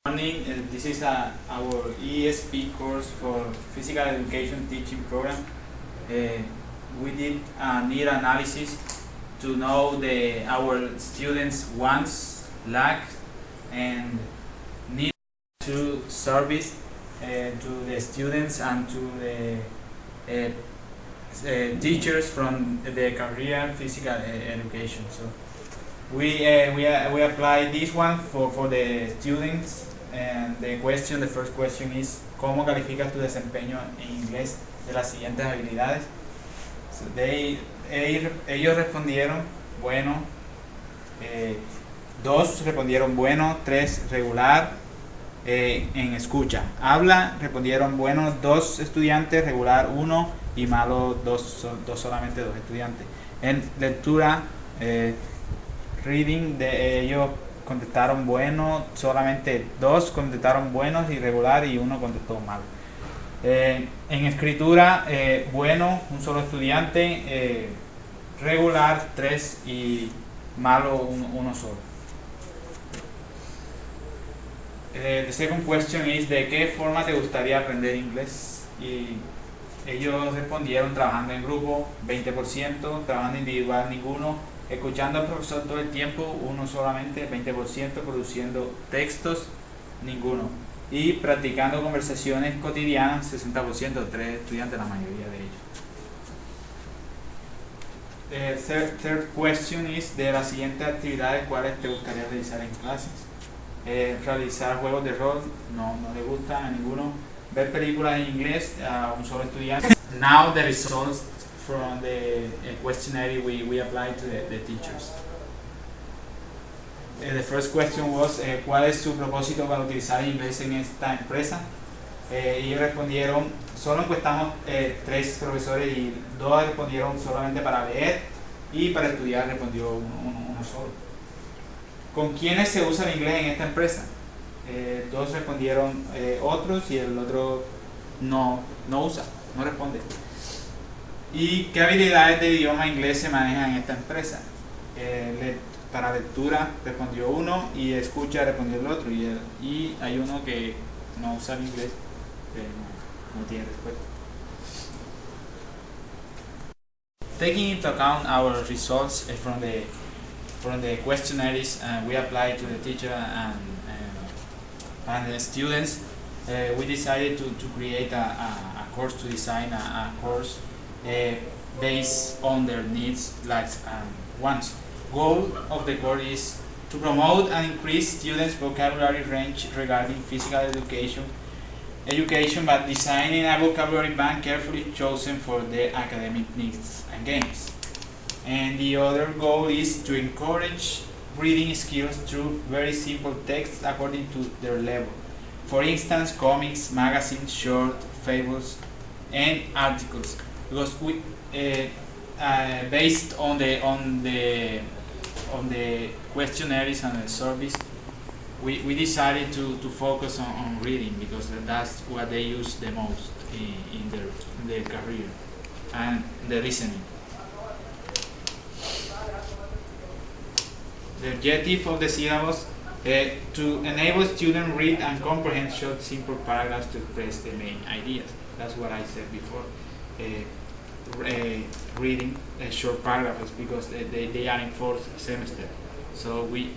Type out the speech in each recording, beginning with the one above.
Morning. This is our ESP course for Physical Education Teaching Program. We did a need analysis to know our students' wants, lack, and need to service to the students and to the teachers from the career physical education. So we apply this one for the students. And the first question is, ¿cómo calificas tu desempeño en inglés de las siguientes habilidades? So ellos respondieron bueno, 2 respondieron bueno, 3 regular. En escucha, habla, respondieron bueno 2 estudiantes, regular 1 y malo solamente 2 estudiantes. En lectura, reading, ellos contestaron bueno, solamente 2 contestaron buenos y regular y 1 contestó malo. En escritura, bueno, un solo estudiante, regular 3 y malo 1 solo. The second question is, ¿de qué forma te gustaría aprender inglés? Y ellos respondieron trabajando en grupo 20%, trabajando individual ninguno, escuchando al profesor todo el tiempo, 1 solamente, 20%, produciendo textos, ninguno. Y practicando conversaciones cotidianas, 60%, 3 estudiantes, la mayoría de ellos. Third question is, de las siguientes actividades, ¿cuáles te gustaría realizar en clases? Realizar juegos de rol, no le gusta a ninguno. Ver películas en inglés, a un solo estudiante. Now the results from the questionnaire we applied to the teachers. The first question was, ¿cuál es su propósito para utilizar inglés en esta empresa? Y respondieron, solo encuestamos 3 profesores y 2 respondieron solamente para leer y para estudiar respondió uno solo. ¿Con quiénes se usa el inglés en esta empresa? 2 respondieron otros y el otro no usa, no responde. ¿Y qué habilidades de idioma inglés se manejan en esta empresa? Para lectura respondió uno y escucha respondió el otro y hay uno que no usa el inglés, no tiene respuesta. Taking into account our results from the questionnaires we applied to the teacher and the students, we decided to create a course, to design a course based on their needs, likes, and wants. Goal of the course is to promote and increase students' vocabulary range regarding physical education by designing a vocabulary bank carefully chosen for their academic needs and games. And the other goal is to encourage reading skills through very simple texts according to their level. For instance, comics, magazines, short, fables, and articles. Because we, based on the questionnaires and the surveys, we decided to focus on reading because that's what they use the most in their career, and the listening. The objective of the syllabus to enable students read and comprehend short, simple paragraphs to express the main ideas. That's what I said before. Reading short paragraphs because they are in 4th semester. So we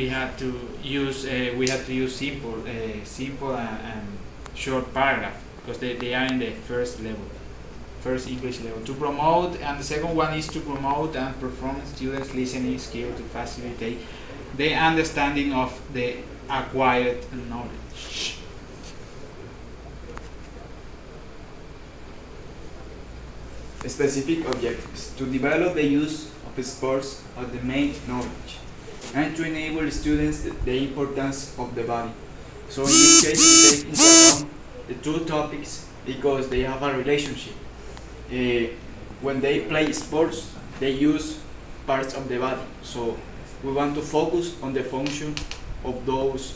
have to use simple and short paragraph because they are in the first English level. To promote, and the second one is to promote and perform students' listening skill to facilitate the understanding of the acquired knowledge. Specific objectives: to develop the use of sports as the main knowledge, and to enable students the importance of the body. So in this case, we take into account the 2 topics because they have a relationship. When they play sports, they use parts of the body. So we want to focus on the function of those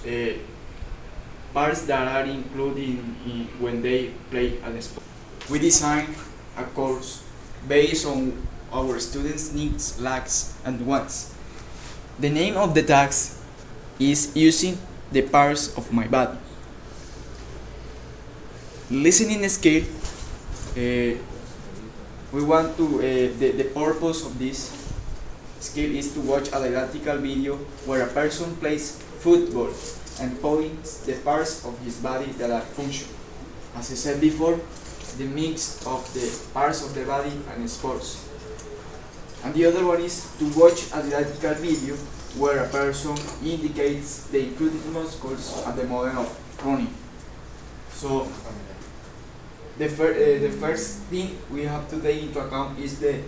parts that are included when they play a sport. We design a course based on our students' needs, lacks, and wants. The name of the task is using the parts of my body. Listening skill, we want to, the purpose of this skill is to watch a didactical video where a person plays football and points the parts of his body that are functional. As I said before, the mix of the parts of the body and sports. And the other one is to watch a didactical video where a person indicates the included muscles at the moment of running. So the first thing we have to take into account is the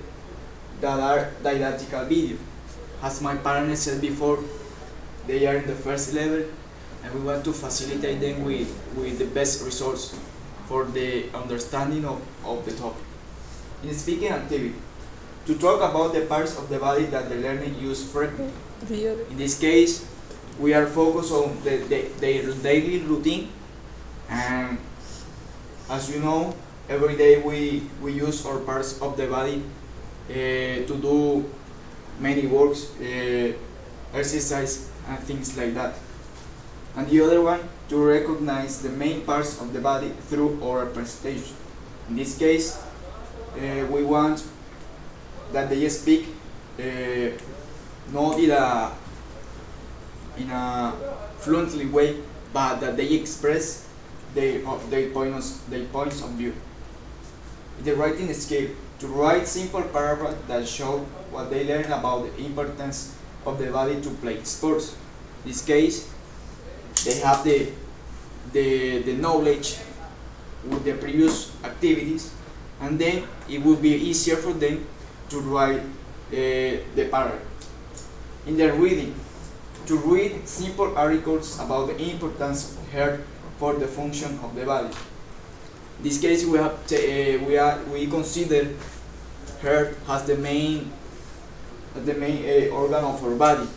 didactical video. As my partner said before, they are in the first level and we want to facilitate them with the best results for the understanding of the topic. In speaking activity, to talk about the parts of the body that the learner use frequently. In this case, we are focused on their daily routine, and as you know, every day we use our parts of the body to do many works, exercise and things like that. And the other one, to recognize the main parts of the body through oral presentation. In this case, we want that they speak not in a fluently way, but that they express their points of view. The writing skill, to write simple paragraphs that show what they learn about the importance of the body to play sports. In this case, they have the knowledge with the previous activities, and then it will be easier for them to write the paragraph. In their reading, to read simple articles about the importance of heart for the function of the body. In this case, we consider heart as the main organ of our body,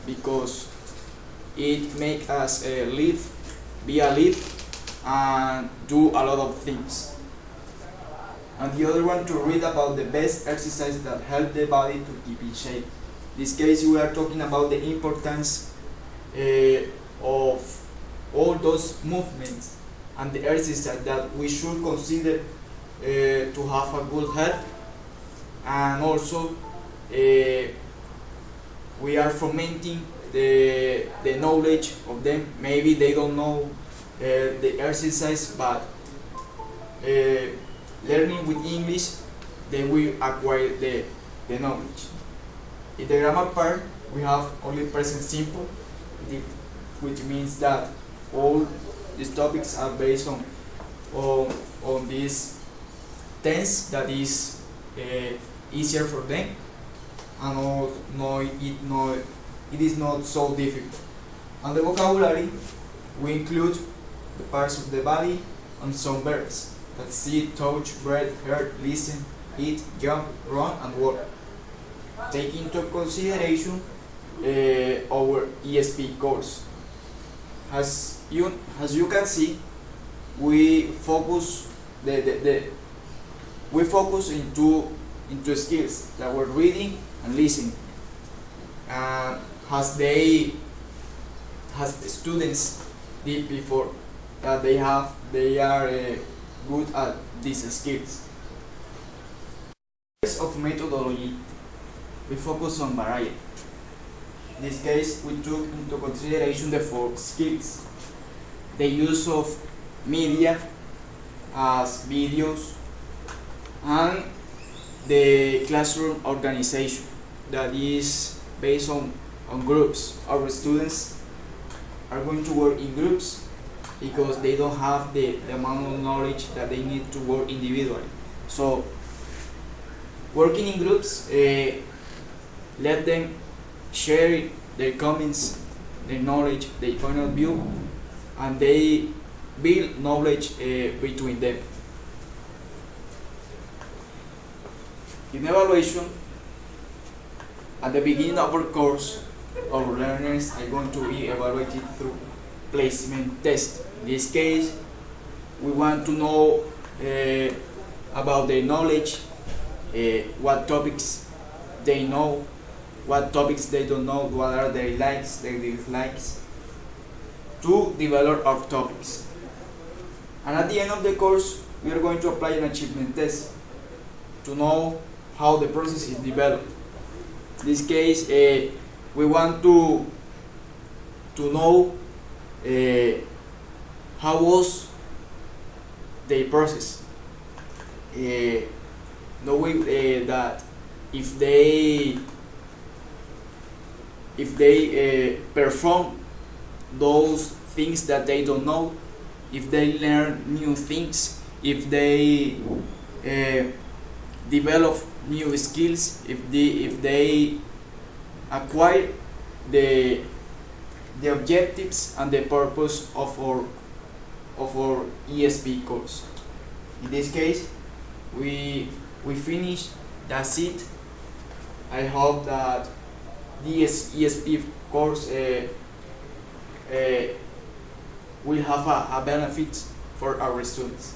because it makes us live, be alive, and do a lot of things. And the other one, to read about the best exercises that help the body to keep in shape. In this case, we are talking about the importance of all those movements and the exercises that we should consider to have a good health, and also we are fomenting the knowledge of them. Maybe they don't know the exercise, but learning with English, they will acquire the knowledge. In the grammar part, we have only present simple, which means that all these topics are based on this tense that is easier for them, and it is not so difficult. And the vocabulary, we include the parts of the body and some verbs that see, touch, breathe, hear, listen, eat, jump, run, and walk. Take into consideration our ESP course. As you can see, we focus into skills that were reading and listening. As the students did before, that they are good at these skills. In case of methodology, we focus on variety. In this case, we took into consideration the 4 skills: the use of media as videos, and the classroom organization that is based on groups. Our students are going to work in groups because they don't have the amount of knowledge that they need to work individually. So working in groups, let them share their comments, their knowledge, their point of view, and they build knowledge between them. In evaluation, at the beginning of our course, our learners are going to be evaluated through placement test. In this case, we want to know about their knowledge, what topics they know, what topics they don't know, what are their likes, their dislikes, to develop our topics. And at the end of the course, we are going to apply an achievement test to know how the process is developed. In this case, we want to know how was the process, knowing that if they perform those things that they don't know, if they learn new things, if they develop new skills, if they acquire the objectives and the purpose of our ESP course. In this case, we finished. That's it. I hope that this ESP course will have a benefit for our students.